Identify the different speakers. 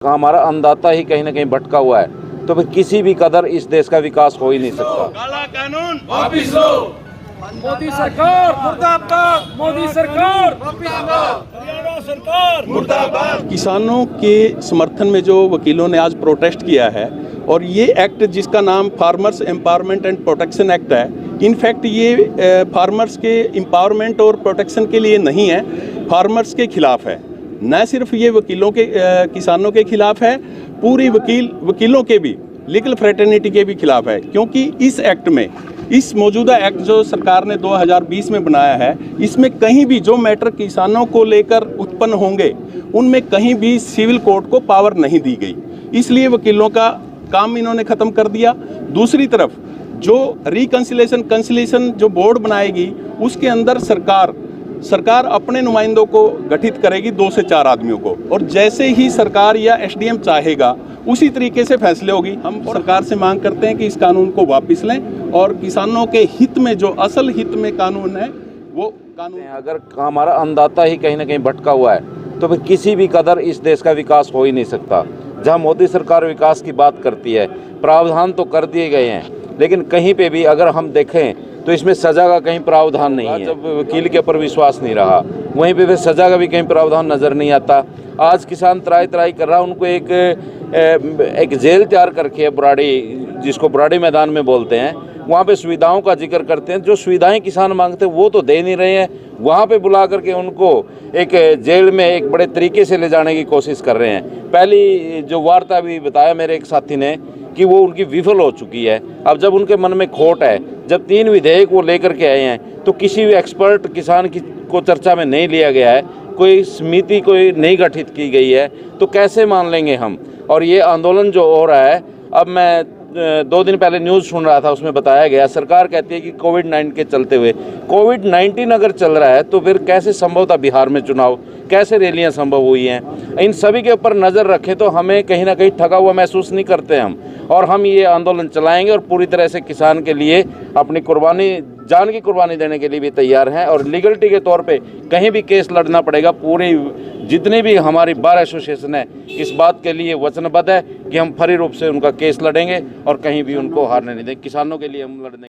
Speaker 1: हमारा अन्नदाता ही कहीं ना कहीं भटका हुआ है, तो फिर किसी भी कदर इस देश का विकास हो ही नहीं सकता।
Speaker 2: काला कानून वापिस लो।
Speaker 3: मोदी सरकार मुर्दाबाद, मोदी सरकार
Speaker 2: हरियाणा सरकार मुर्दाबाद।
Speaker 4: किसानों के समर्थन में जो वकीलों ने आज प्रोटेस्ट किया है, और ये एक्ट जिसका नाम farmers empowerment and protection act है, इनफैक्ट ये फार्मर्स के एम्पावरमेंट और प्रोटेक्शन के लिए नहीं है, फार्मर्स के खिलाफ है। न सिर्फ ये वकीलों के किसानों के खिलाफ है, पूरी वकीलों के भी, लीगल फ्रेटर्निटी के भी खिलाफ है। क्योंकि इस एक्ट में, इस मौजूदा एक्ट जो सरकार ने 2020 में बनाया है, इसमें कहीं भी जो मैटर किसानों को लेकर उत्पन्न होंगे, उनमें कहीं भी सिविल कोर्ट को पावर नहीं दी गई। इसलिए वकीलों का काम इन्होंने ख़त्म कर दिया। दूसरी तरफ जो कंसिलेशन जो बोर्ड बनाएगी, उसके अंदर सरकार अपने नुमाइंदों को गठित करेगी 2 से 4 आदमियों को, और जैसे ही सरकार या एसडीएम चाहेगा उसी तरीके से फैसले होगी। हम सरकार से मांग करते हैं कि इस कानून को वापस लें और किसानों के हित में, जो असल हित में कानून है, वो कानून।
Speaker 1: अगर हमारा अन्नदाता ही कहीं ना कहीं भटका हुआ है, तो फिर किसी भी कदर इस देश का विकास हो ही नहीं सकता। जहां मोदी सरकार विकास की बात करती है, प्रावधान तो कर दिए गए हैं, लेकिन कहीं पे भी अगर हम देखें तो इसमें सज़ा का कहीं प्रावधान नहीं है। जब वकील के ऊपर विश्वास नहीं रहा, वहीं पे फिर सज़ा का भी कहीं प्रावधान नज़र नहीं आता। आज किसान त्राई कर रहा, उनको एक जेल तैयार करके है, बुराड़ी, जिसको बुराड़ी मैदान में बोलते हैं, वहाँ पे सुविधाओं का जिक्र करते हैं। जो सुविधाएं किसान मांगते हैं वो तो दे नहीं रहे हैं, वहाँ पे बुला करके उनको एक जेल में एक बड़े तरीके से ले जाने की कोशिश कर रहे हैं। पहली जो वार्ता भी बताया मेरे एक साथी ने कि वो उनकी विफल हो चुकी है। अब जब उनके मन में खोट है, जब 3 विधेयक वो लेकर के आए हैं, तो किसी भी एक्सपर्ट किसान को चर्चा में नहीं लिया गया है, कोई समिति कोई नहीं गठित की गई है, तो कैसे मान लेंगे हम। और ये आंदोलन जो हो रहा है, अब मैं 2 दिन पहले न्यूज़ सुन रहा था, उसमें बताया गया, सरकार कहती है कि कोविड-19 के चलते हुए, कोविड-19 अगर चल रहा है तो फिर कैसे संभव था बिहार में चुनाव, कैसे रैलियां संभव हुई हैं। इन सभी के ऊपर नज़र रखें तो हमें कहीं ना कहीं ठगा हुआ महसूस नहीं करते हम, और हम ये आंदोलन चलाएंगे और पूरी तरह से किसान के लिए अपनी कुर्बानी, जान की कुर्बानी देने के लिए भी तैयार हैं। और लीगलिटी के तौर पे कहीं भी केस लड़ना पड़ेगा। पूरी जितनी भी हमारी बार एसोसिएशन है, इस बात के लिए वचनबद्ध है कि हम फरी रूप से उनका केस लड़ेंगे और कहीं भी उनको हारने नहीं देंगे। किसानों के लिए हम लड़ने